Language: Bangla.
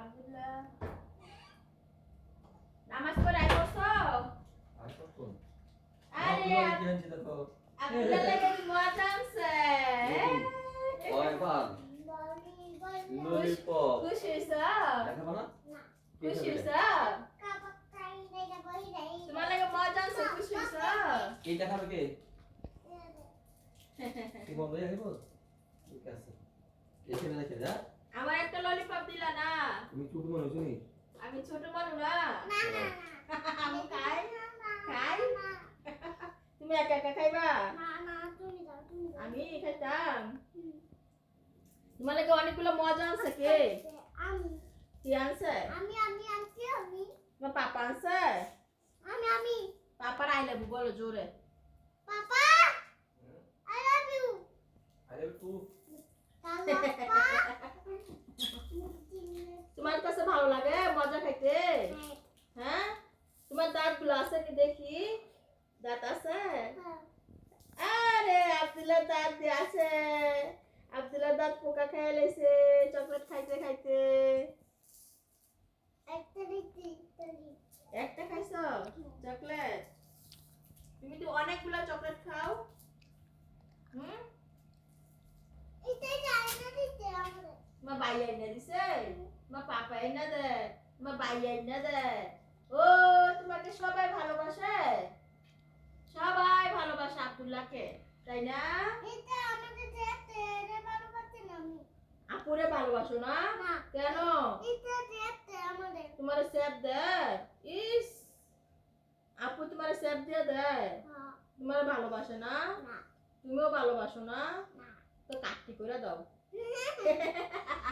আব্দুল্লাহ নামাজ পড়ে আইবছো? আর কখন? আরে আব্দুল্লাহ লাগে মজা আছে। ওই বাল ললিপপ খুশি হইছো? দেখাবো না? খুশি হইছো? তোমার লাগে মজা আছে, খুশি হইছো? কি দেখাবে কে? কি বন্ধ হয়ে গেল? ঠিক আছে। এসে দেখে যা। আমার একটা ললিপপ দিলা না? তুমি ছোট মানুষ নি? আমি ছোট মানুষ না। আমি খাই খাই। তুমি একা একা খাইবা? আমি খাইতাম। তোমার লাগে অনেকগুলো মজা আছে কে? কি আনছে? তোমার পাপা আনছে? পাপার আই লাভ ইউ বলো জোরে। আরে তু তোমার কাছে ভালো লাগে মজা খাইতে? হ্যাঁ, তোমার দাঁত গুলো আছে কি দেখি? দাঁত আছে? আরে আব্দুল্লাহ দাঁত দিয়ে আছে। আব্দুল্লাহ দাঁত পোকা খেয়ে লেছে চকলেট খাইতে খাইতে। একটা খাইছো চকলেট? তুমি তো অনেকগুলো চকলেট খাও। হুম, মা বাই আইনা দিছে, মা পাপা আইনা দে, মা বাই আইনা দে। ও তোমাকে সবাই ভালোবাসে, সবাই ভালোবাসে আব্দুল্লাহকে, তাই না? আপুরে ভালোবাসো না? কেন? তোমার সেব দে? ইস, আপু তোমার সেব দিয়ে দেয়? তোমার ভালোবাসে না? তুমিও ভালোবাসো না? তো কাটটি করে দাও।